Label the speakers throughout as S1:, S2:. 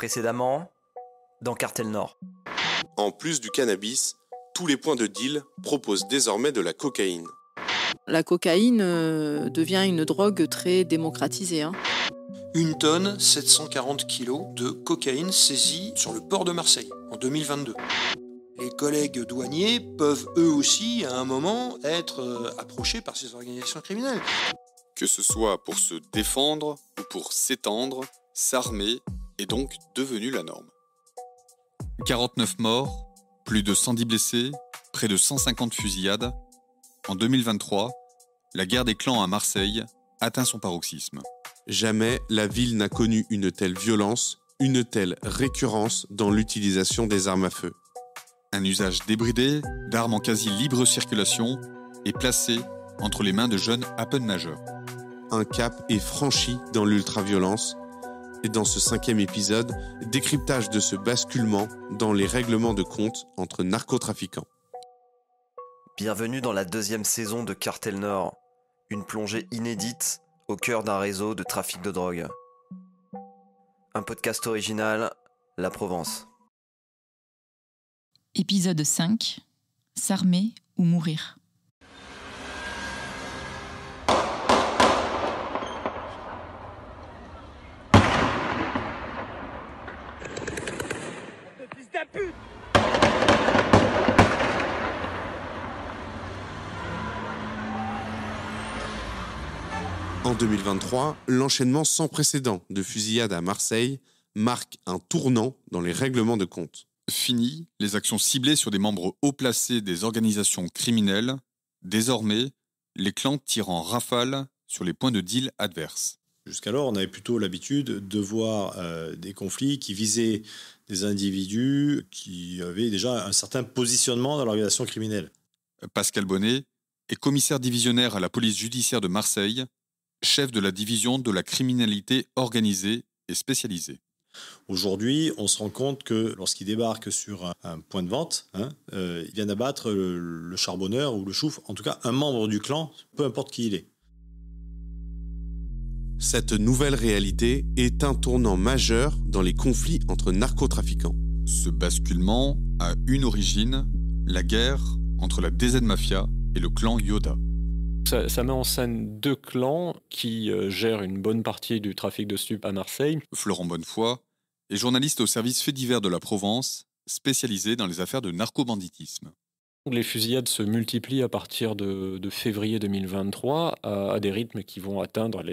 S1: Précédemment, dans Cartel Nord.
S2: En plus du cannabis, tous les points de deal proposent désormais de la cocaïne.
S3: La cocaïne devient une drogue très démocratisée.
S4: 1 tonne, 740 kilos de cocaïne saisie sur le port de Marseille en 2022. Les collègues douaniers peuvent eux aussi, à un moment, être approchés par ces organisations criminelles.
S5: Que ce soit pour se défendre ou pour s'étendre, s'armer est donc devenu la norme. 49 morts, plus de 110 blessés, près de 150 fusillades. En 2023, la guerre des clans à Marseille atteint son paroxysme.
S2: Jamais la ville n'a connu une telle violence, une telle récurrence dans l'utilisation des armes à feu.
S5: Un usage débridé d'armes en quasi libre circulation est placé entre les mains de jeunes à peine majeurs.
S2: Un cap est franchi dans l'ultraviolence. Et dans ce 5e épisode, décryptage de ce basculement dans les règlements de compte entre narcotrafiquants.
S1: Bienvenue dans la 2e saison de Cartel Nord, une plongée inédite au cœur d'un réseau de trafic de drogue. Un podcast original, La Provence.
S6: Épisode 5, s'armer ou mourir.
S2: En 2023, l'enchaînement sans précédent de fusillades à Marseille marque un tournant dans les règlements de compte.
S5: Fini les actions ciblées sur des membres haut placés des organisations criminelles. Désormais, les clans tirent en rafale sur les points de deal adverses.
S7: Jusqu'alors, on avait plutôt l'habitude de voir des conflits qui visaient des individus qui avaient déjà un certain positionnement dans l'organisation criminelle.
S5: Pascal Bonnet est commissaire divisionnaire à la police judiciaire de Marseille, chef de la division de la criminalité organisée et spécialisée.
S7: Aujourd'hui, on se rend compte que lorsqu'il débarque sur un point de vente, il vient d'abattre le charbonneur ou le chouf, en tout cas un membre du clan, peu importe qui il est.
S2: Cette nouvelle réalité est un tournant majeur dans les conflits entre narcotrafiquants.
S5: Ce basculement a une origine, la guerre entre la DZ Mafia et le clan Yoda.
S8: Ça met en scène 2 clans qui gèrent une bonne partie du trafic de stupes à Marseille.
S5: Florent Bonnefoy est journaliste au service faits divers de la Provence, spécialisé dans les affaires de narcobanditisme.
S8: Les fusillades se multiplient à partir de février 2023 à des rythmes qui vont atteindre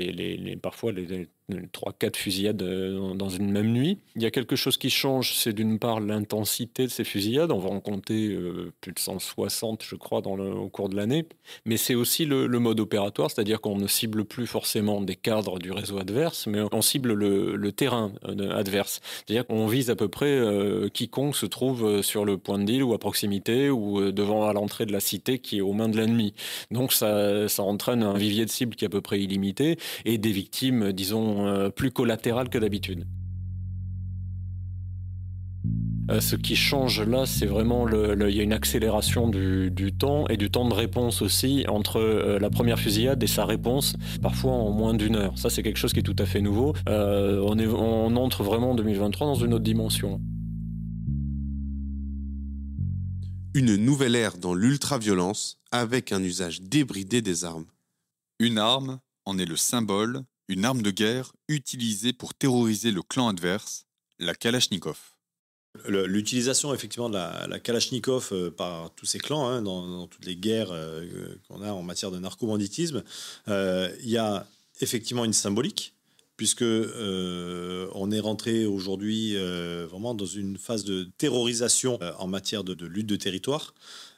S8: parfois les 3-4 fusillades dans une même nuit. Il y a quelque chose qui change, c'est d'une part l'intensité de ces fusillades. On va en compter plus de 160, je crois, au cours de l'année. Mais c'est aussi le mode opératoire, c'est-à-dire qu'on ne cible plus forcément des cadres du réseau adverse, mais on cible le terrain adverse. C'est-à-dire qu'on vise à peu près quiconque se trouve sur le point de deal ou à proximité ou à l'entrée de la cité qui est aux mains de l'ennemi. Donc ça entraîne un vivier de cibles qui est à peu près illimité et des victimes, disons, plus collatérales que d'habitude. Ce qui change là, c'est vraiment il y a une accélération du temps et du temps de réponse aussi entre la première fusillade et sa réponse, parfois en moins d'1 heure. Ça, c'est quelque chose qui est tout à fait nouveau. On entre vraiment en 2023 dans une autre dimension.
S2: Une nouvelle ère dans l'ultraviolence avec un usage débridé des armes.
S5: Une arme en est le symbole, une arme de guerre utilisée pour terroriser le clan adverse, la Kalachnikov.
S7: L'utilisation effectivement de la Kalachnikov par tous ces clans dans toutes les guerres qu'on a en matière de narcobanditisme, il y a effectivement une symbolique, puisque on est rentré aujourd'hui vraiment dans une phase de terrorisation en matière de lutte de territoire,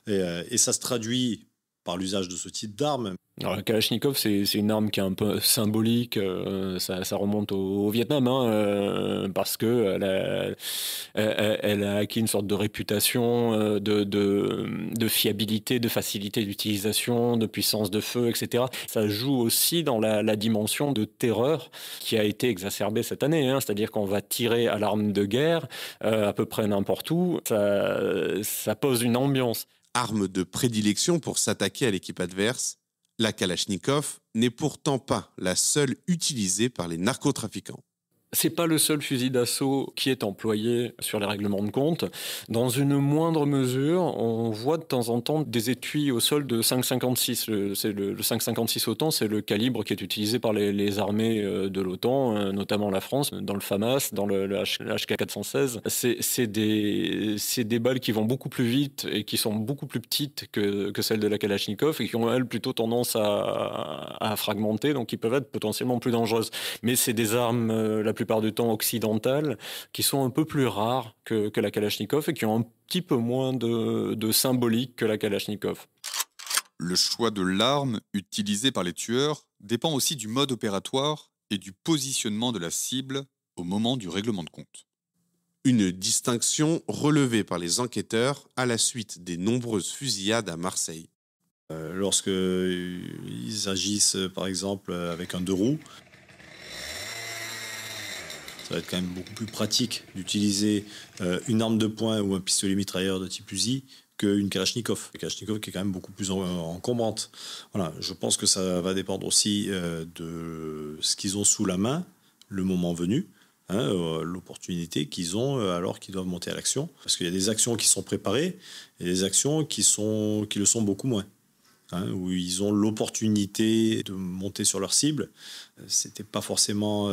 S7: et ça se traduit par l'usage de ce type d'armes.
S8: Alors, la Kalachnikov, c'est une arme qui est un peu symbolique, ça remonte au Vietnam, parce que elle a acquis une sorte de réputation de fiabilité, de facilité d'utilisation, de puissance de feu, etc. Ça joue aussi dans la dimension de terreur qui a été exacerbée cette année, c'est-à-dire qu'on va tirer à l'arme de guerre à peu près n'importe où, ça pose une ambiance.
S2: Arme de prédilection pour s'attaquer à l'équipe adverse, la Kalachnikov n'est pourtant pas la seule utilisée par les narcotrafiquants.
S8: C'est pas le seul fusil d'assaut qui est employé sur les règlements de compte. Dans une moindre mesure, on voit de temps en temps des étuis au sol de 5,56. Le 5,56 autant, c'est le calibre qui est utilisé par les armées de l'OTAN, notamment la France, dans le FAMAS, dans le HK416. C'est des balles qui vont beaucoup plus vite et qui sont beaucoup plus petites que celles de la Kalachnikov et qui ont, elles, plutôt tendance à fragmenter, donc qui peuvent être potentiellement plus dangereuses. Mais c'est des armes, la plupart du temps occidentales, qui sont un peu plus rares que la Kalachnikov et qui ont un petit peu moins de symbolique que la Kalachnikov.
S5: Le choix de l'arme utilisée par les tueurs dépend aussi du mode opératoire et du positionnement de la cible au moment du règlement de compte.
S2: Une distinction relevée par les enquêteurs à la suite des nombreuses fusillades à Marseille.
S7: Lorsqu'ils agissent, par exemple, avec un 2 roues, ça va être quand même beaucoup plus pratique d'utiliser une arme de poing ou un pistolet mitrailleur de type Uzi qu'une Kalachnikov. Une Kalachnikov qui est quand même beaucoup plus encombrante. Voilà, je pense que ça va dépendre aussi de ce qu'ils ont sous la main, le moment venu, l'opportunité qu'ils ont alors qu'ils doivent monter à l'action. Parce qu'il y a des actions qui sont préparées et des actions qui le sont beaucoup moins. Où ils ont l'opportunité de monter sur leur cible. C'était pas forcément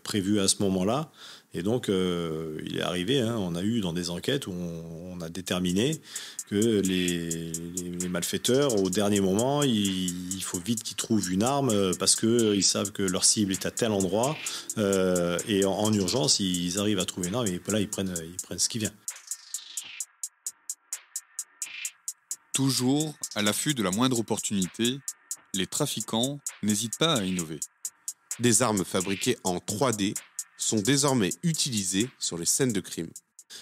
S7: prévu à ce moment-là. Et donc, il est arrivé, on a eu dans des enquêtes où on a déterminé que les malfaiteurs, au dernier moment, il faut vite qu'ils trouvent une arme parce qu'ils savent que leur cible est à tel endroit. Et en urgence, ils arrivent à trouver une arme et là, ils prennent ce qui vient.
S5: Toujours à l'affût de la moindre opportunité, les trafiquants n'hésitent pas à innover.
S2: Des armes fabriquées en 3D sont désormais utilisées sur les scènes de crime.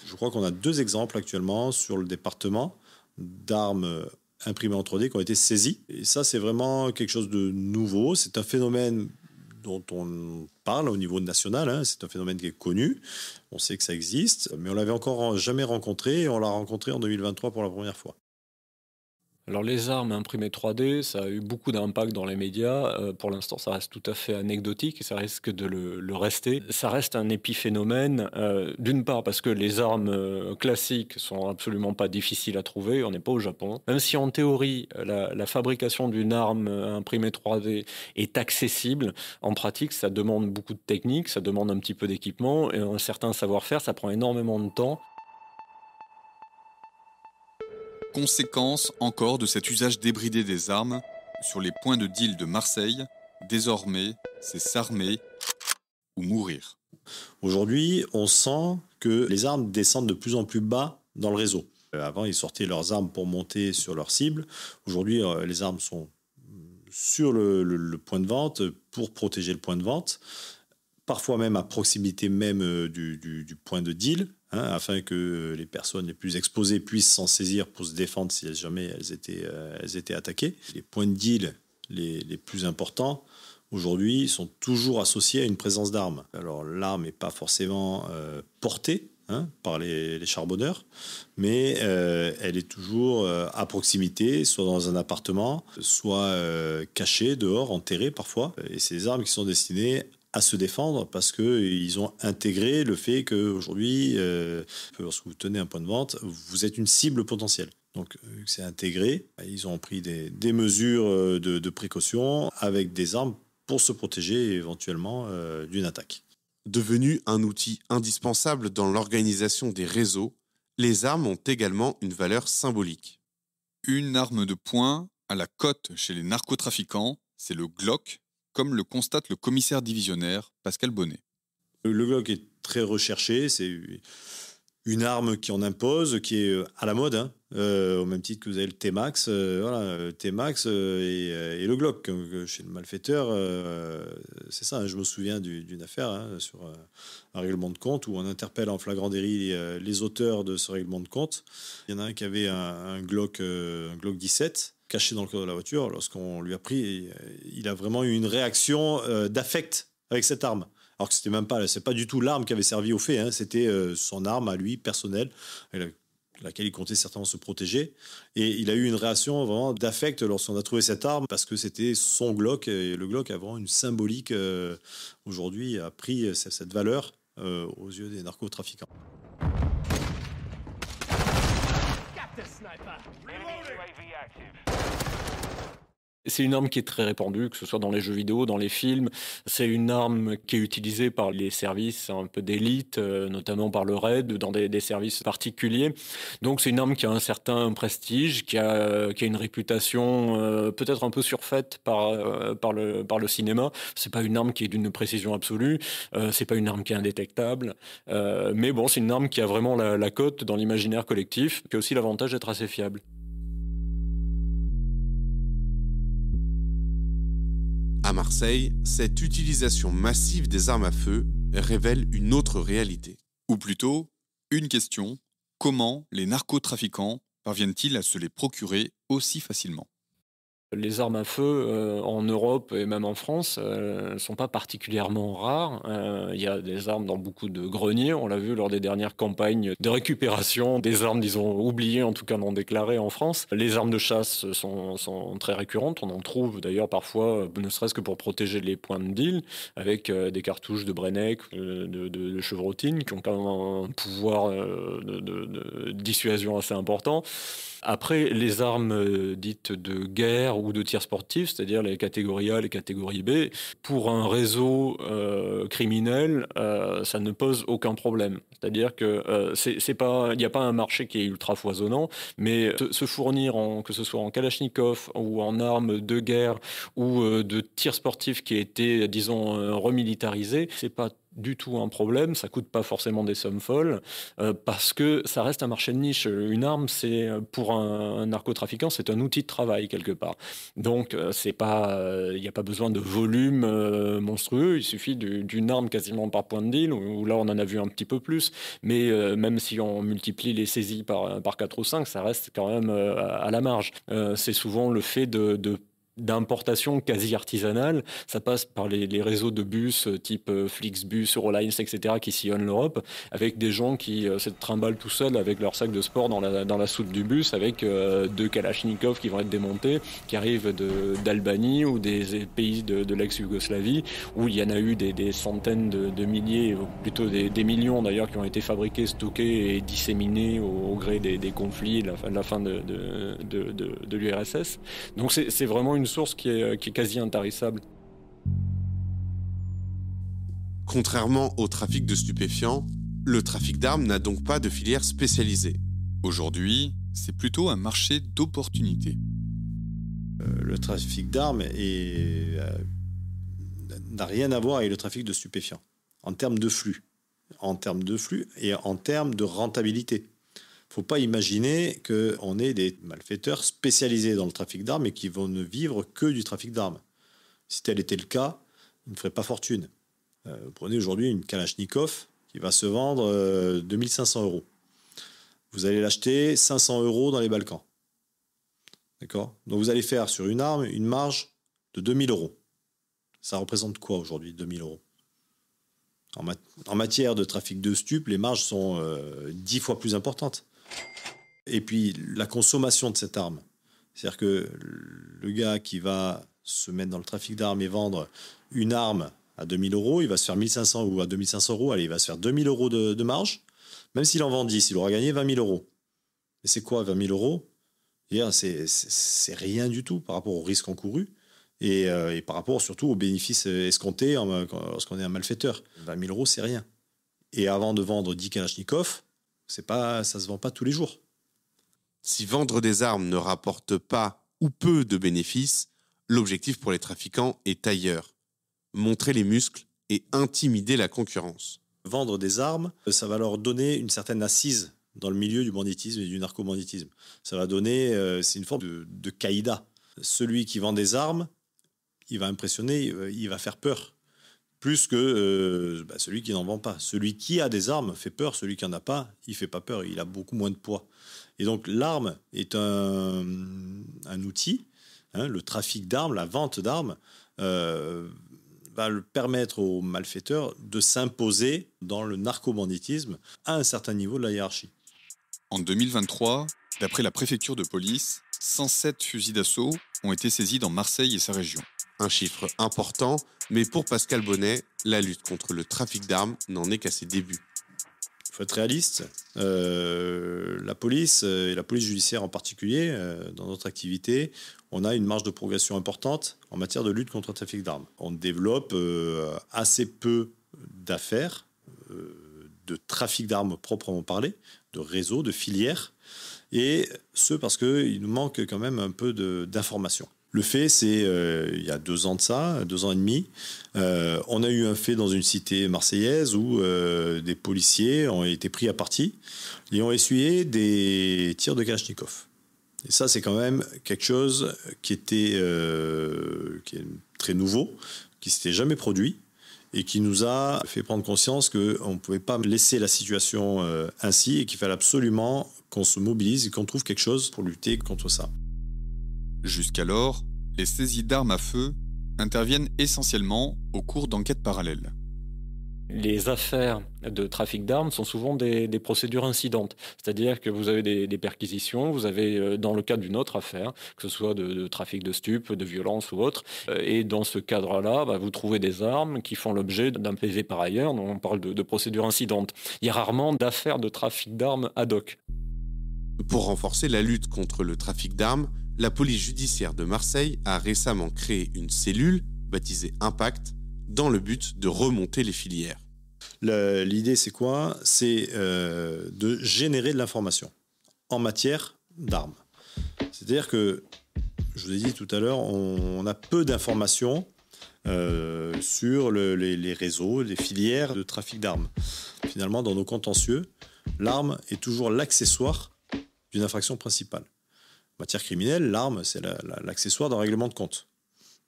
S7: Je crois qu'on a 2 exemples actuellement sur le département d'armes imprimées en 3D qui ont été saisies. Et ça, c'est vraiment quelque chose de nouveau. C'est un phénomène dont on parle au niveau national. C'est un phénomène qui est connu. On sait que ça existe, mais on l'avait encore jamais rencontré. Et on l'a rencontré en 2023 pour la première fois.
S8: Alors les armes imprimées 3D, ça a eu beaucoup d'impact dans les médias. Pour l'instant, ça reste tout à fait anecdotique et ça risque de le rester. Ça reste un épiphénomène, d'une part parce que les armes classiques sont absolument pas difficiles à trouver, on n'est pas au Japon. Même si en théorie, la fabrication d'une arme imprimée 3D est accessible, en pratique, ça demande beaucoup de technique, ça demande un petit peu d'équipement et un certain savoir-faire, ça prend énormément de temps.
S5: Conséquence encore de cet usage débridé des armes, sur les points de deal de Marseille, désormais, c'est s'armer ou mourir.
S7: Aujourd'hui, on sent que les armes descendent de plus en plus bas dans le réseau. Avant, ils sortaient leurs armes pour monter sur leur cible. Aujourd'hui, les armes sont sur le point de vente pour protéger le point de vente, parfois même à proximité même du point de deal, afin que les personnes les plus exposées puissent s'en saisir pour se défendre si jamais elles étaient attaquées. Les points de deal les plus importants, aujourd'hui, sont toujours associés à une présence d'armes. Alors, l'arme n'est pas forcément portée par les charbonneurs, mais elle est toujours à proximité, soit dans un appartement, soit cachée, dehors, enterrée parfois. Et c'est des armes qui sont destinées à se défendre parce qu'ils ont intégré le fait qu'aujourd'hui, lorsque vous tenez un point de vente, vous êtes une cible potentielle. Donc, c'est intégré. Ils ont pris des mesures de précaution avec des armes pour se protéger éventuellement d'une attaque.
S2: Devenu un outil indispensable dans l'organisation des réseaux, les armes ont également une valeur symbolique.
S5: Une arme de poing à la cote chez les narcotrafiquants, c'est le Glock, comme le constate le commissaire divisionnaire Pascal Bonnet.
S7: Le Glock est très recherché, c'est une arme qui en impose, qui est à la mode, au même titre que vous avez le T-Max, le T-Max et le Glock. Chez le malfaiteur, c'est ça, je me souviens d'une affaire sur un règlement de compte où on interpelle en flagrant délit les auteurs de ce règlement de compte. Il y en a un qui avait un Glock 17 caché dans le coffre de la voiture. Lorsqu'on lui a pris, il a vraiment eu une réaction d'affect avec cette arme. Alors que c'est pas du tout l'arme qui avait servi au fait, c'était son arme à lui, personnelle. Il laquelle il comptait certainement se protéger. Et il a eu une réaction vraiment d'affect lorsqu'on a trouvé cette arme, parce que c'était son Glock, et le Glock a vraiment une symbolique, aujourd'hui, a pris cette valeur aux yeux des narcotrafiquants.
S8: C'est une arme qui est très répandue, que ce soit dans les jeux vidéo, dans les films. C'est une arme qui est utilisée par les services un peu d'élite, notamment par le RAID, dans des services particuliers. Donc c'est une arme qui a un certain prestige, qui a une réputation peut-être un peu surfaite par le cinéma. C'est pas une arme qui est d'une précision absolue, c'est pas une arme qui est indétectable. Mais bon, c'est une arme qui a vraiment la cote dans l'imaginaire collectif, qui a aussi l'avantage d'être assez fiable.
S2: À Marseille, cette utilisation massive des armes à feu révèle une autre réalité.
S5: Ou plutôt, une question, comment les narcotrafiquants parviennent-ils à se les procurer aussi facilement ?
S8: Les armes à feu en Europe et même en France ne sont pas particulièrement rares. Il y a des armes dans beaucoup de greniers. On l'a vu lors des dernières campagnes de récupération des armes, disons, oubliées, en tout cas non déclarées en France. Les armes de chasse sont très récurrentes. On en trouve d'ailleurs parfois, ne serait-ce que pour protéger les points de deal, avec des cartouches de Brenneck, de chevrotine, qui ont quand même un pouvoir de dissuasion assez important. Après, les armes dites de guerre ou de tir sportif, c'est-à-dire les catégories A, les catégories B, pour un réseau criminel, ça ne pose aucun problème. C'est-à-dire que il n'y a pas un marché qui est ultra foisonnant, mais se fournir, que ce soit en Kalachnikov ou en armes de guerre ou de tir sportif qui a été, disons, remilitarisé, c'est pas du tout un problème, ça coûte pas forcément des sommes folles, parce que ça reste un marché de niche. Une arme, c'est pour un narcotrafiquant, c'est un outil de travail quelque part. Donc c'est pas, il n'y a pas besoin de volume monstrueux. Il suffit d'une arme quasiment par point de deal. Où là, on en a vu un petit peu plus, mais même si on multiplie les saisies par 4 ou 5, ça reste quand même à la marge. C'est souvent le fait d'importation quasi artisanale. Ça passe par les réseaux de bus type Flixbus, Eurolines, etc. qui sillonnent l'Europe, avec des gens qui se trimballent tout seuls avec leur sac de sport dans la soute du bus, avec 2 Kalachnikov qui vont être démontés, qui arrivent d'Albanie ou des pays de l'ex-Yougoslavie, où il y en a eu des centaines de milliers, ou plutôt des millions d'ailleurs, qui ont été fabriqués, stockés et disséminés au gré des conflits, la fin de l'URSS. Donc c'est vraiment une source qui est quasi intarissable.
S2: Contrairement au trafic de stupéfiants, le trafic d'armes n'a donc pas de filière spécialisée.
S5: Aujourd'hui, c'est plutôt un marché d'opportunités.
S7: Le trafic d'armes n'a rien à voir avec le trafic de stupéfiants, en termes de flux et en termes de rentabilité. Il ne faut pas imaginer qu'on ait des malfaiteurs spécialisés dans le trafic d'armes et qui vont ne vivre que du trafic d'armes. Si tel était le cas, ils ne feraient pas fortune. Vous prenez aujourd'hui une Kalachnikov qui va se vendre 2500 €. Vous allez l'acheter 500 € dans les Balkans. D'accord ? Donc vous allez faire sur une arme une marge de 2000 €. Ça représente quoi aujourd'hui, 2000 €? En matière de trafic de stupes, les marges sont 10 fois plus importantes. Et puis, la consommation de cette arme. C'est-à-dire que le gars qui va se mettre dans le trafic d'armes et vendre une arme à 2000 €, il va se faire 1500 ou à 2500 €, allez, il va se faire 2000 € de marge. Même s'il en vend 10, il aura gagné 20 000 €. Et c'est quoi 20 000 €? C'est rien du tout par rapport au risque encouru. Et par rapport surtout aux bénéfices escomptés lorsqu'on est un malfaiteur. 20 000 €, c'est rien. Et avant de vendre 10 Kalachnikov, ça se vend pas tous les jours.
S2: Si vendre des armes ne rapporte pas ou peu de bénéfices, l'objectif pour les trafiquants est ailleurs. Montrer les muscles et intimider la concurrence.
S7: Vendre des armes, ça va leur donner une certaine assise dans le milieu du banditisme et du narcobanditisme. Ça va donner, c'est une forme de caïda. Celui qui vend des armes, il va impressionner, il va faire peur. Plus que celui qui n'en vend pas. Celui qui a des armes fait peur, celui qui n'en a pas, il ne fait pas peur, il a beaucoup moins de poids. Et donc l'arme est un outil, le trafic d'armes, la vente d'armes, va le permettre aux malfaiteurs de s'imposer dans le narcobanditisme à un certain niveau de la hiérarchie.
S5: En 2023, d'après la préfecture de police, 107 fusils d'assaut ont été saisis dans Marseille et sa région.
S2: Un chiffre important, mais pour Pascal Bonnet, la lutte contre le trafic d'armes n'en est qu'à ses débuts.
S7: Il faut être réaliste. La police, et la police judiciaire en particulier, dans notre activité, on a une marge de progression importante en matière de lutte contre le trafic d'armes. On développe assez peu d'affaires, de trafic d'armes proprement parlé, de réseaux, de filières, et ce parce qu'il nous manque quand même un peu d'informations. Le fait, c'est il y a 2 ans de ça, 2 ans et demi, on a eu un fait dans une cité marseillaise où des policiers ont été pris à partie et ont essuyé des tirs de Kalachnikov. Et ça, c'est quand même quelque chose qui est très nouveau, qui ne s'était jamais produit et qui nous a fait prendre conscience qu'on ne pouvait pas laisser la situation ainsi et qu'il fallait absolument qu'on se mobilise et qu'on trouve quelque chose pour lutter contre ça.
S5: Jusqu'alors, les saisies d'armes à feu interviennent essentiellement au cours d'enquêtes parallèles.
S8: Les affaires de trafic d'armes sont souvent des procédures incidentes. C'est-à-dire que vous avez des perquisitions, vous avez dans le cadre d'une autre affaire, que ce soit de trafic de stupes, de violence ou autre, et dans ce cadre-là, vous trouvez des armes qui font l'objet d'un PV par ailleurs, donc on parle de procédures incidentes. Il y a rarement d'affaires de trafic d'armes ad hoc.
S2: Pour renforcer la lutte contre le trafic d'armes, la police judiciaire de Marseille a récemment créé une cellule, baptisée Impact, dans le but de remonter les filières.
S7: L'idée, c'est quoi ? C'est de générer de l'information en matière d'armes. C'est-à-dire que, je vous ai dit tout à l'heure, on a peu d'informations sur les réseaux, les filières de trafic d'armes. Finalement, dans nos contentieux, l'arme est toujours l'accessoire d'une infraction principale. En matière criminelle, l'arme, c'est l'accessoire d'un règlement de compte.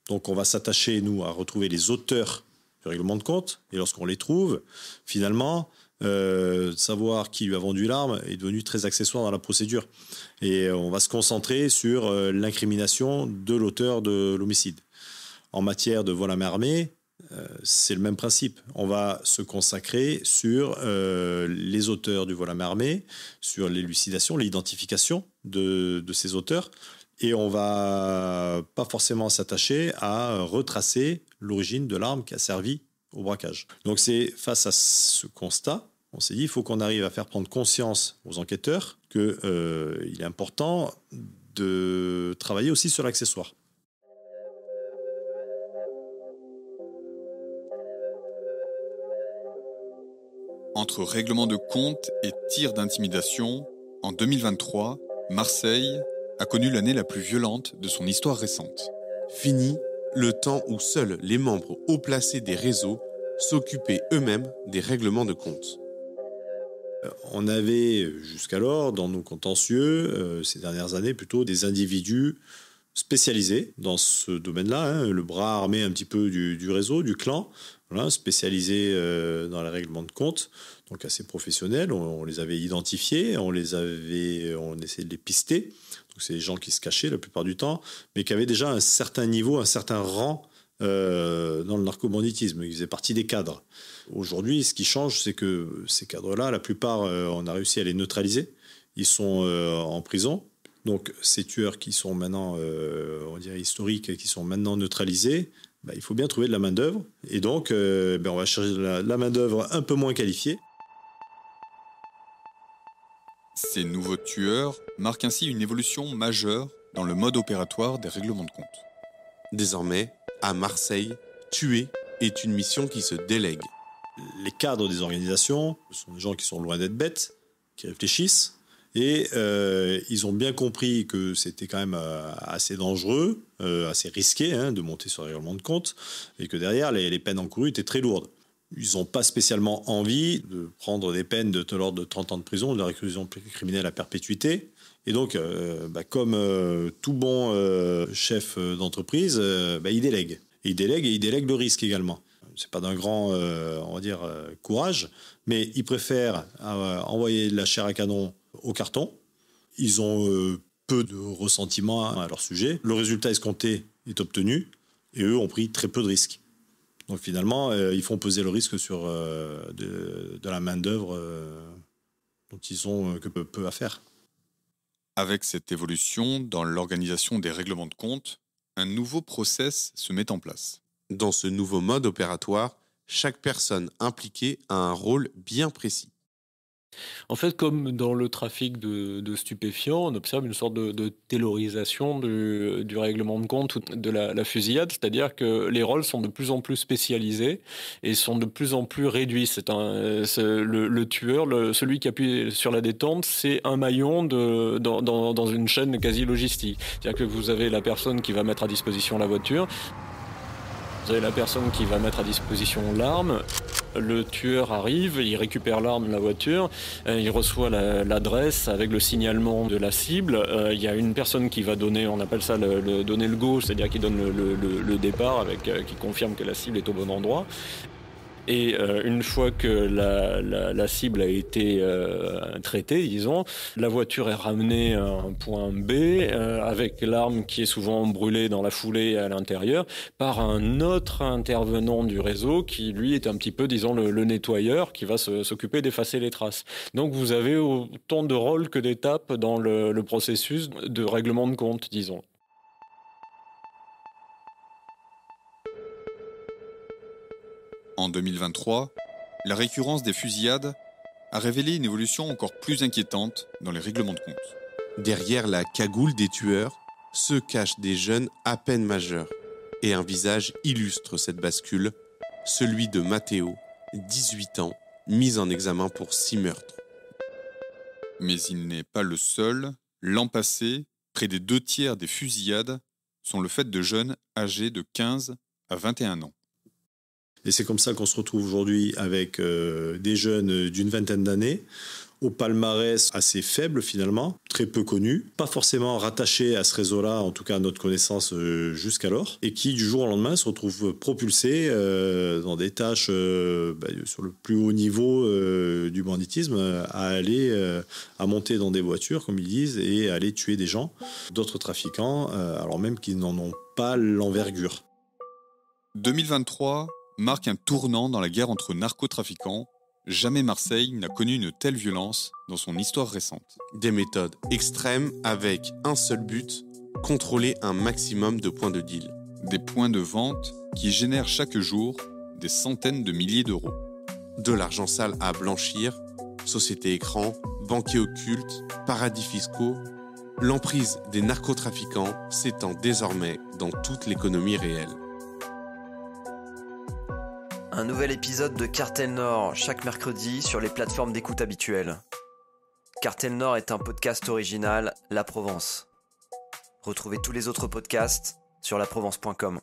S7: Donc on va s'attacher, nous, à retrouver les auteurs du règlement de compte, et lorsqu'on les trouve, finalement, savoir qui lui a vendu l'arme est devenu très accessoire dans la procédure. Et on va se concentrer sur l'incrimination de l'auteur de l'homicide. En matière de vol à main armée, c'est le même principe. On va se consacrer sur les auteurs du vol à main armée, sur l'élucidation, l'identification de ces auteurs, et on va pas forcément s'attacher à retracer l'origine de l'arme qui a servi au braquage. Donc c'est face à ce constat, on s'est dit il faut qu'on arrive à faire prendre conscience aux enquêteurs qu'il est important de travailler aussi sur l'accessoire.
S5: Entre règlement de compte et tir d'intimidation, en 2023, Marseille a connu l'année la plus violente de son histoire récente.
S2: Fini le temps où seuls les membres haut placés des réseaux s'occupaient eux-mêmes des règlements de compte.
S7: On avait jusqu'alors, dans nos contentieux, ces dernières années, plutôt des individus spécialisés dans ce domaine-là, le bras armé un petit peu du réseau, du clan, voilà, spécialisés dans les règlements de compte, donc assez professionnels. On les avait identifiés, on essayait de les pister. Donc c'est des gens qui se cachaient la plupart du temps, mais qui avaient déjà un certain niveau, un certain rang dans le narcobanditisme. Ils faisaient partie des cadres. Aujourd'hui, ce qui change, c'est que ces cadres-là, la plupart, on a réussi à les neutraliser. Ils sont en prison. Donc ces tueurs qui sont maintenant, on dirait historiques, qui sont maintenant neutralisés, il faut bien trouver de la main-d'œuvre. Et donc, on va chercher de la main-d'œuvre un peu moins qualifiée.
S5: Ces nouveaux tueurs marquent ainsi une évolution majeure dans le mode opératoire des règlements de compte.
S2: Désormais, à Marseille, tuer est une mission qui se délègue.
S7: Les cadres des organisations sont des gens qui sont loin d'être bêtes, qui réfléchissent, et ils ont bien compris que c'était quand même assez dangereux, assez risqué de monter sur le règlement de compte, et que derrière, les peines encourues étaient très lourdes. Ils n'ont pas spécialement envie de prendre des peines de l'ordre de 30 ans de prison, de la réclusion criminelle à perpétuité. Et donc, comme tout bon chef d'entreprise, il délègue. Et il délègue le risque également. C'est pas d'un grand, courage, mais ils préfèrent envoyer de la chair à canon au carton. Ils ont peu de ressentiment à leur sujet. Le résultat escompté est obtenu et eux ont pris très peu de risques. Donc finalement, ils font peser le risque sur de la main-d'œuvre dont ils ont que peu à faire.
S5: Avec cette évolution dans l'organisation des règlements de compte, un nouveau process se met en place.
S2: Dans ce nouveau mode opératoire, chaque personne impliquée a un rôle bien précis.
S8: En fait, comme dans le trafic de stupéfiants, on observe une sorte de taylorisation du règlement de compte ou de la fusillade, c'est-à-dire que les rôles sont de plus en plus spécialisés et sont de plus en plus réduits. Le tueur, celui qui appuie sur la détente, c'est un maillon dans une chaîne quasi logistique. C'est-à-dire que vous avez la personne qui va mettre à disposition la voiture, vous avez la personne qui va mettre à disposition l'arme. Le tueur arrive, il récupère l'arme, la voiture, il reçoit l'adresse avec le signalement de la cible. Il y a une personne qui va donner, on appelle ça donner le go, c'est-à-dire qui donne le départ, qui confirme que la cible est au bon endroit. Et une fois que la cible a été traitée, disons, la voiture est ramenée à un point B avec l'arme qui est souvent brûlée dans la foulée à l'intérieur par un autre intervenant du réseau qui, lui, est un petit peu, disons, le nettoyeur qui va s'occuper d'effacer les traces. Donc vous avez autant de rôles que d'étapes dans le processus de règlement de compte, disons.
S5: En 2023, la récurrence des fusillades a révélé une évolution encore plus inquiétante dans les règlements de compte.
S2: Derrière la cagoule des tueurs se cachent des jeunes à peine majeurs. Et un visage illustre cette bascule, celui de Matteo, 18 ans, mis en examen pour 6 meurtres.
S5: Mais il n'est pas le seul. L'an passé, près des 2/3 des fusillades sont le fait de jeunes âgés de 15 à 21 ans.
S7: Et c'est comme ça qu'on se retrouve aujourd'hui avec des jeunes d'une vingtaine d'années, au palmarès assez faible finalement, très peu connus, pas forcément rattachés à ce réseau-là, en tout cas à notre connaissance jusqu'alors, et qui du jour au lendemain se retrouvent propulsés dans des tâches sur le plus haut niveau du banditisme, à monter dans des voitures, comme ils disent, et à aller tuer des gens, d'autres trafiquants, alors même qu'ils n'en ont pas l'envergure.
S5: 2023 marque un tournant dans la guerre entre narcotrafiquants. Jamais Marseille n'a connu une telle violence dans son histoire récente.
S2: Des méthodes extrêmes avec un seul but, contrôler un maximum de points de deal.
S5: Des points de vente qui génèrent chaque jour des centaines de milliers d'euros.
S2: De l'argent sale à blanchir, sociétés écrans, banquiers occultes, paradis fiscaux. L'emprise des narcotrafiquants s'étend désormais dans toute l'économie réelle.
S1: Un nouvel épisode de Cartel Nord chaque mercredi sur les plateformes d'écoute habituelles. Cartel Nord est un podcast original La Provence. Retrouvez tous les autres podcasts sur laprovence.com.